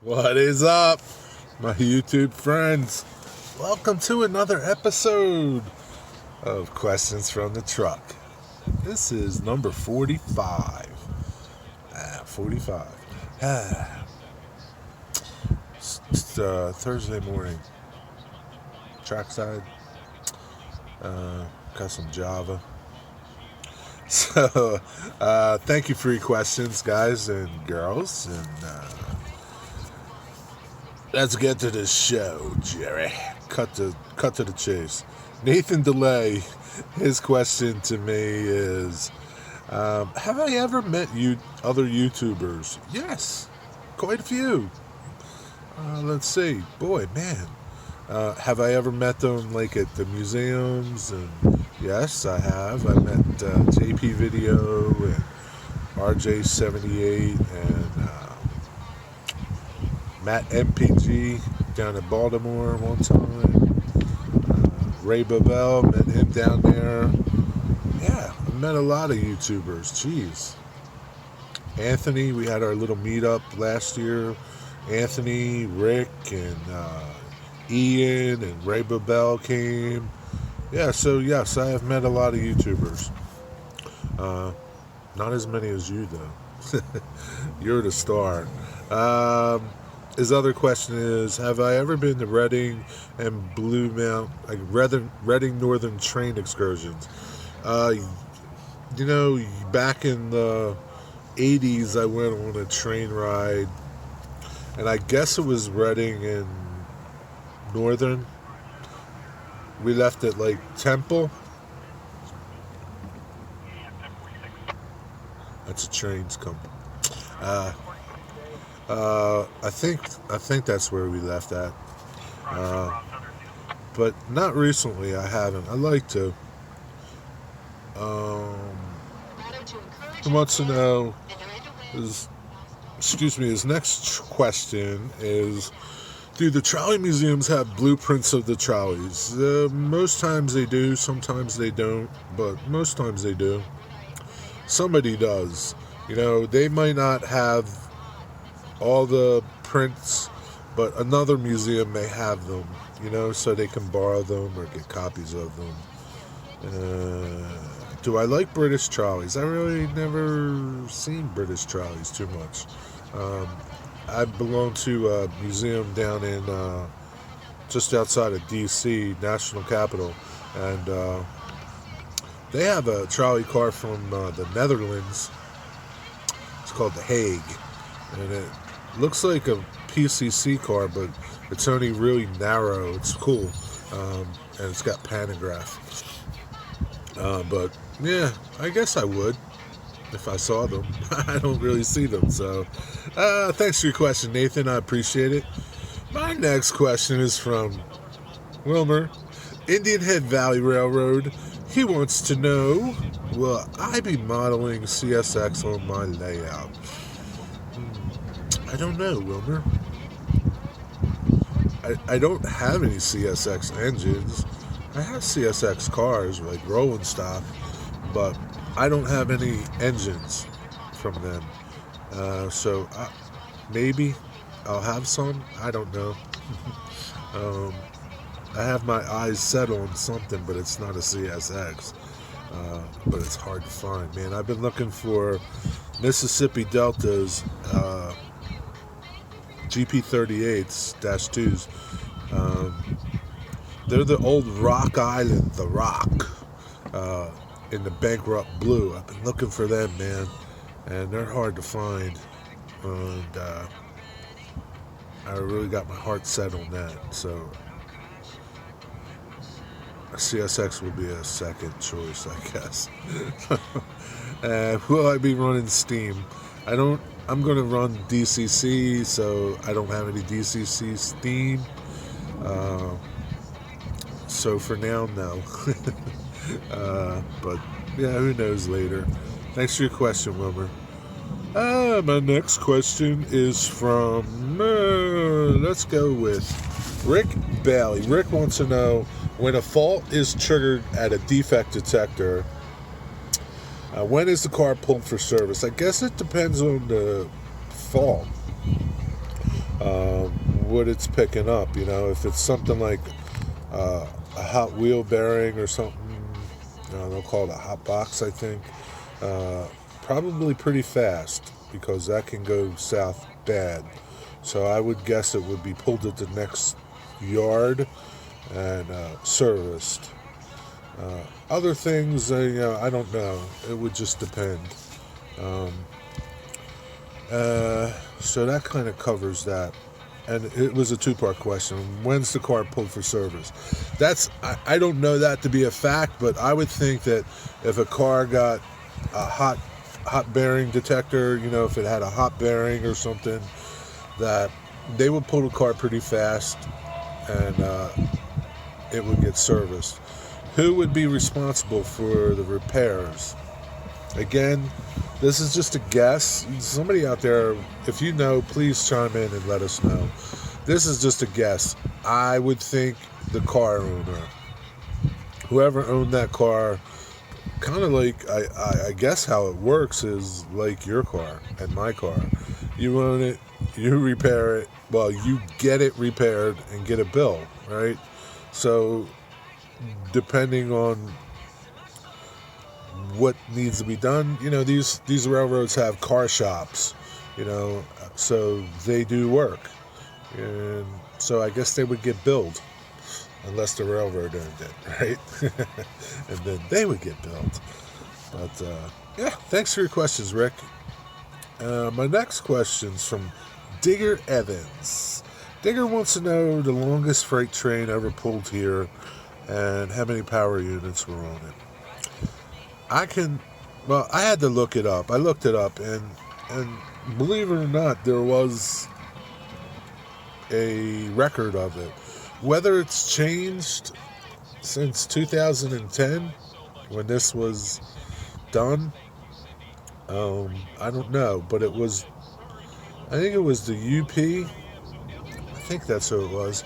What is up, my YouTube friends? Welcome to another episode of Questions from the Truck. This is number 45. 45. It's Thursday morning. Trackside. Got some Java. So, thank you for your questions, guys and girls. And let's get to the show, Jerry. Cut to the chase. Nathan DeLay, his question to me is, have I ever met other YouTubers? Yes, quite a few. Let's see. Boy, man. Have I ever met them like at the museums? And yes, I have. I met JP Video and RJ78 and Matt MPG down in Baltimore one time. Ray Babel, met him down there. Yeah, I met a lot of YouTubers. Jeez. Anthony, we had our little meetup last year. Anthony, Rick, and Ian and Ray Babel came. Yeah, so yes, I have met a lot of YouTubers. Not as many as you, though. You're the star. His other question is, have I ever been to Reading and Blue Mount, like Reading Northern train excursions? Back in the 80s, I went on a train ride, and I guess it was Reading and Northern. We left at like Temple. That's a train's company. I think that's where we left at. But not recently. I haven't. I'd like to. He wants to know. His next question is, do the trolley museums have blueprints of the trolleys? Most times they do, sometimes they don't, but most times they do. Somebody does. They might not have all the prints, but another museum may have them, so they can borrow them or get copies of them. Do I like British trolleys? I really never seen British trolleys too much. I belong to a museum down in just outside of D.C., National Capital, and they have a trolley car from the Netherlands. It's called the Hague, and it looks like a PCC car, but it's only really narrow. It's cool, and it's got pantograph. But yeah, I guess I would if I saw them. I don't really see them, so thanks for your question, Nathan. I appreciate it. My next question is from Wilmer, Indian Head Valley Railroad. He wants to know, will I be modeling CSX on my layout? I don't know, Wilmer. I don't have any CSX engines. I have CSX cars, like rolling stock, but I don't have any engines from them. So maybe I'll have some. I don't know. I have my eyes set on something, but it's not a CSX. But it's hard to find, man. I've been looking for Mississippi Delta's GP38s-2s. They're the old Rock Island, the Rock, in the bankrupt blue. I've been looking for them, man, and they're hard to find. And I really got my heart set on that. So CSX will be a second choice, I guess. Will I be running Steam? I'm going to run DCC, so I don't have any DCC Steam. So for now, no. But yeah, who knows later. Thanks for your question, Wilmer. My next question is from, let's go with Rick Bailey. Rick wants to know, when a fault is triggered at a defect detector, when is the car pulled for service? I guess it depends on the fault. what it's picking up. If it's something like a hot wheel bearing or something, they'll call it a hot box, I think. Probably pretty fast, because that can go south bad. So I would guess it would be pulled at the next yard and serviced. Other things, I don't know. It would just depend. So that kind of covers that. And it was a two-part question. When's the car pulled for service? I don't know that to be a fact, but I would think that if a car got a hot bearing detector, if it had a hot bearing or something, that they would pull the car pretty fast, and it would get serviced. Who would be responsible for the repairs? Again, this is just a guess. Somebody out there, if you know, please chime in and let us know. This is just a guess. I would think the car owner. Whoever owned that car, kind of like, I guess how it works is like your car and my car. You own it, you repair it, well, you get it repaired and get a bill, right? So, depending on what needs to be done, these railroads have car shops, so they do work. And so I guess they would get billed, unless the railroad owned it, right? And then they would get billed. But, yeah, thanks for your questions, Rick. My next question's from Digger Evans. Digger wants to know the longest freight train ever pulled here and how many power units were on it. I had to look it up. I looked it up, and believe it or not, there was a record of it. Whether it's changed since 2010, when this was done, I don't know. But I think it was the UP. I think that's who it was.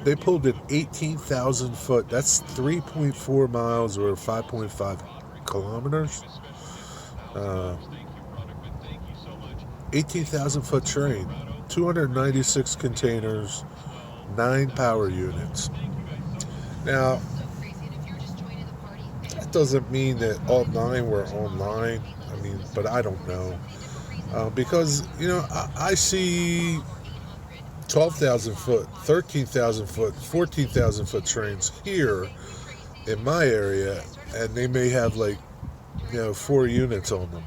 They pulled an 18,000 foot, that's 3.4 miles or 5.5 kilometers. 18,000 foot train, 296 containers, 9 power units. Now, that doesn't mean that all 9 were online. But I don't know. Because, I see 12,000 foot, 13,000 foot, 14,000 foot trains here in my area, and they may have 4 units on them.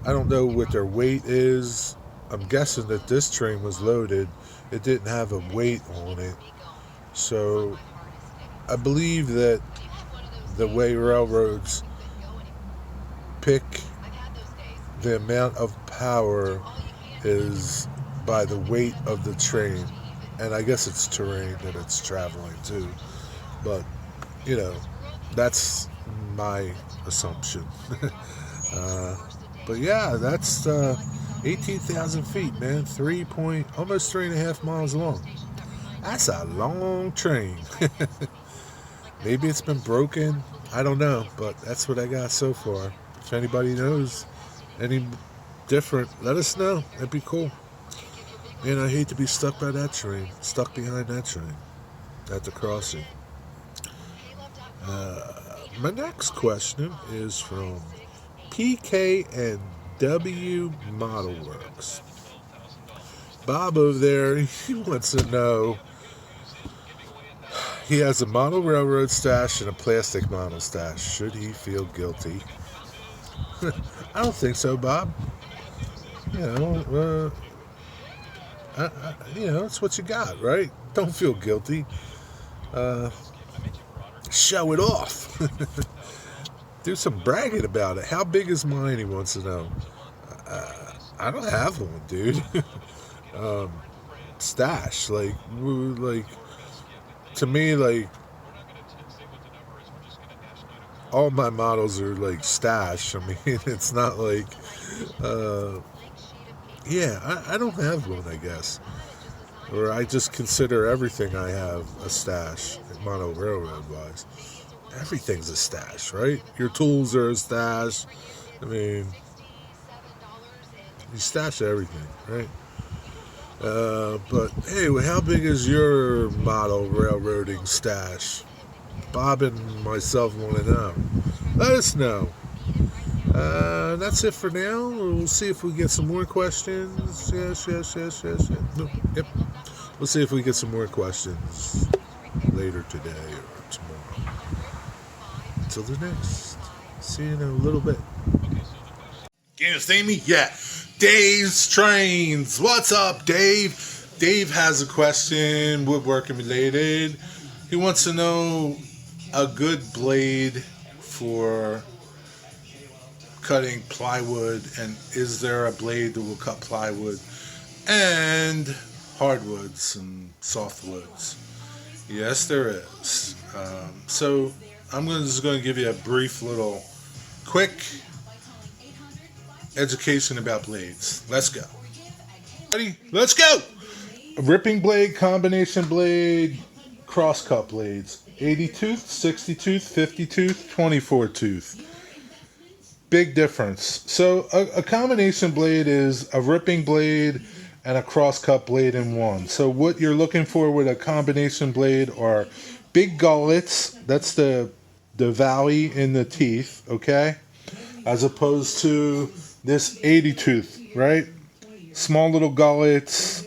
I don't know what their weight is. I'm guessing that this train was loaded. It didn't have a weight on it. So I believe that the way railroads pick the amount of power is by the weight of the train, and I guess it's terrain that it's traveling to, but that's my assumption. But yeah, that's 18,000 feet, man. Almost 3.5 miles long. That's a long train. Maybe it's been broken, I don't know, but that's what I got so far. If anybody knows any different, let us know. That'd be cool. Man, I hate to be stuck behind that train at the crossing. My next question is from PK and W Model Works. Bob over there, he wants to know, he has a model railroad stash and a plastic model stash. Should he feel guilty? I don't think so, Bob. It's what you got, right? Don't feel guilty. Show it off. Do some bragging about it. How big is mine, he wants to know. I don't have one, dude. Stash, to me, all my models are stash. It's not I don't have one, I guess. Or I just consider everything I have a stash, model railroad wise. Everything's a stash, right? Your tools are a stash. You stash everything, right? But hey, how big is your model railroading stash? Bob and myself want to know. Let us know. That's it for now. We'll see if we get some more questions. Yes. No, yep. We'll see if we get some more questions later today or tomorrow. Until the next. See you in a little bit. Can you see me? Yeah. Dave's Trains. What's up, Dave? Dave has a question, woodworking related. He wants to know a good blade for cutting plywood, and is there a blade that will cut plywood and hardwoods and softwoods? Yes, there is. So I'm just going to give you a brief little quick education about blades. Let's go. Ready? Let's go! A ripping blade, combination blade, cross-cut blades. 80 tooth, 60 tooth, 50 tooth, 24 tooth. Big difference. So a combination blade is a ripping blade and a cross-cut blade in one. So what you're looking for with a combination blade are big gullets. That's the valley in the teeth, okay? As opposed to this 80 tooth, right? Small little gullets,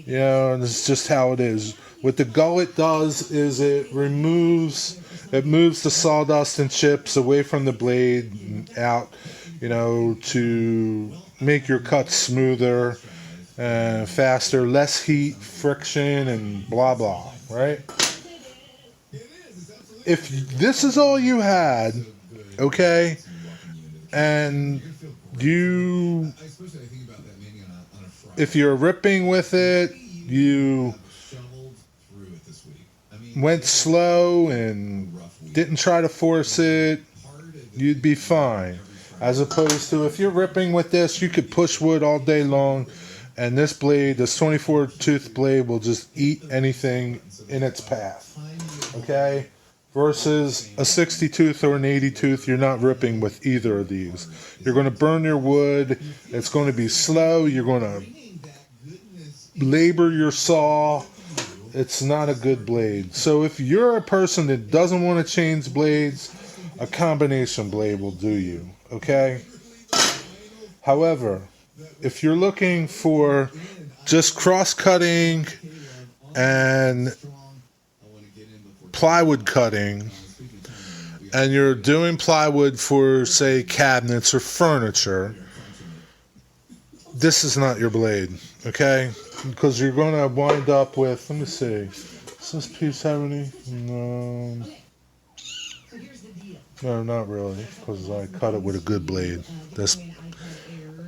and it's just how it is. What the gullet does is it moves the sawdust and chips away from the blade and out, to make your cuts smoother and faster, less heat, friction, and blah blah, right? If this is all you had, okay, and if you're ripping with it, you went slow and didn't try to force it, you'd be fine. As opposed to if you're ripping with this, you could push wood all day long, and this 24 tooth blade will just eat anything in its path. Okay? Versus a 60 tooth or an 80 tooth, you're not ripping with either of these. You're going to burn your wood. It's going to be slow. You're going to labor your saw. It's not a good blade. So if you're a person that doesn't want to change blades, a combination blade will do you. Okay? However, if you're looking for just cross-cutting and plywood cutting, and you're doing plywood for, say, cabinets or furniture, this is not your blade, okay? Because you're going to wind up with, let me see, is this P70? No, not really, because I cut it with a good blade.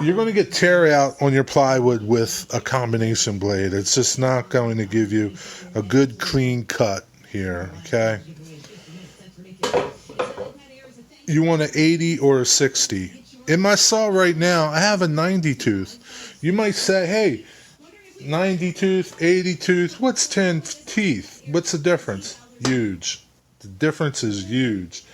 You're going to get tear out on your plywood with a combination blade. It's just not going to give you a good clean cut here, okay? You want an 80 or a 60. In my saw right now, I have a 90 tooth. You might say, hey, 90 tooth, 80 tooth, what's 10 teeth? What's the difference? Huge. The difference is huge.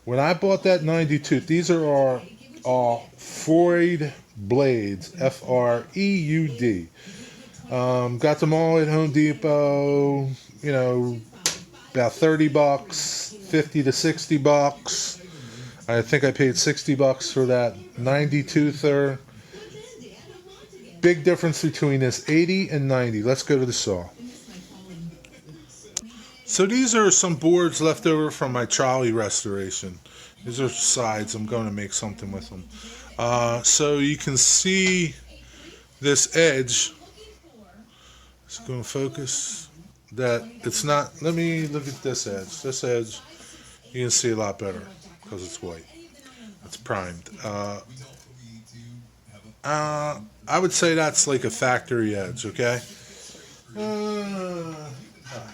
When I bought that 90 tooth, these are our Freud blades, Freud. Got them all at Home Depot, about $30, 50 to 60 bucks. I think I paid 60 bucks for that 90 toother. Big difference between this 80 and 90. Let's go to the saw. So these are some boards left over from my trolley restoration. These are sides. I'm going to make something with them. So you can see this edge. It's going to focus. That it's not. Let me look at this edge. This edge, you can see a lot better because it's white. It's primed. I would say that's like a factory edge. Okay.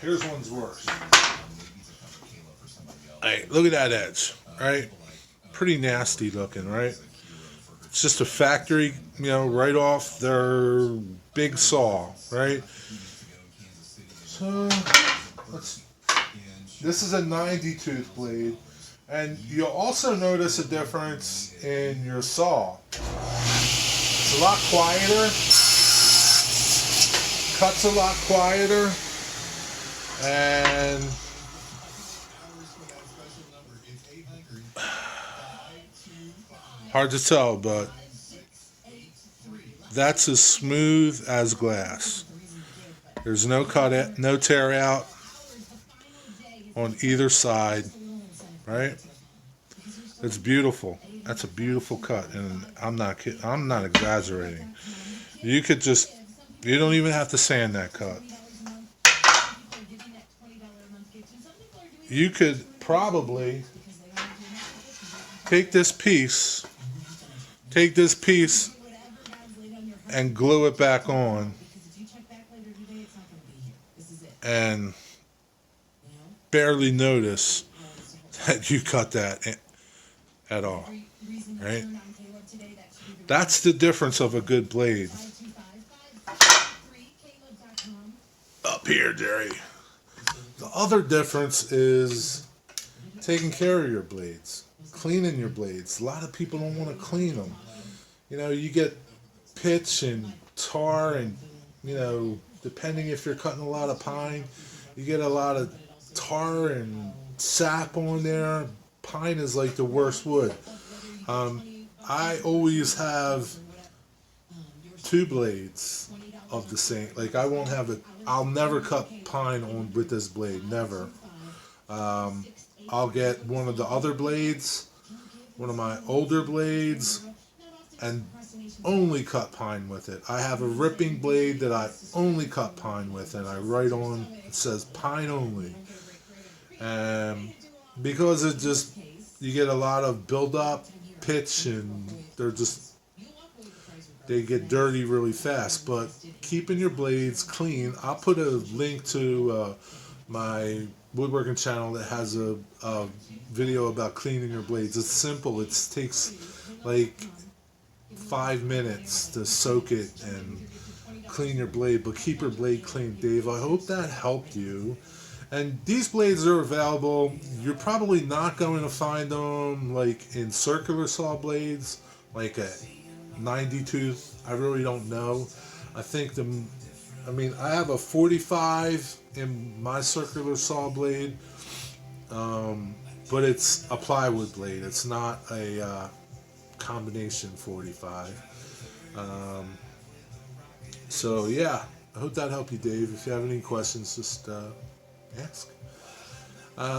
Here's one's worse. Hey, look at that edge. Right. Pretty nasty looking, right? It's just a factory, right off their big saw, right? So, this is a 90 tooth blade, and you'll also notice a difference in your saw. It's a lot quieter. cut's a lot quieter, and hard to tell, but that's as smooth as glass. There's no cut, no tear out on either side, right? It's beautiful. That's a beautiful cut, and I'm not kidding. I'm not exaggerating. You could just, you don't even have to sand that cut. You could probably take this piece, and glue it back on, and barely notice that you cut that at all, right? That's the difference of a good blade. Up here, Jerry. The other difference is taking care of your blades, cleaning your blades. A lot of people don't want to clean them. You know, you get pitch and tar, and, you know, depending if you're cutting a lot of pine, you get a lot of tar and sap on there. Pine is like the worst wood. I always have two blades of the same. Like, I won't have it. I'll never cut pine on with this blade. Never. I'll get one of the other blades, one of my older blades, and only cut pine with it. I have a ripping blade that I only cut pine with, and I write on, it says pine only. And because it just, you get a lot of build-up, pitch, and they get dirty really fast. But keeping your blades clean, I'll put a link to my woodworking channel that has a video about cleaning your blades. It's simple. It takes like 5 minutes to soak it and clean your blade, but keep your blade clean. Dave, I hope that helped you. And these blades are available. You're probably not going to find them like in circular saw blades, like a 90 tooth. I really don't know. I think I have a 45 in my circular saw blade, but it's a plywood blade. It's not a combination 45. So yeah, I hope that helped you, Dave. If you have any questions, just ask.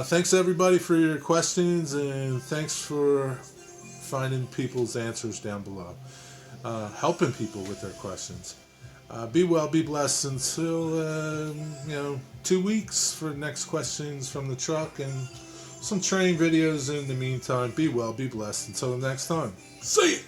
Thanks everybody for your questions, and thanks for finding people's answers down below, helping people with their questions. Be well, be blessed until 2 weeks for next questions from the truck, and some train videos in the meantime. Be well, be blessed until the next time. See ya!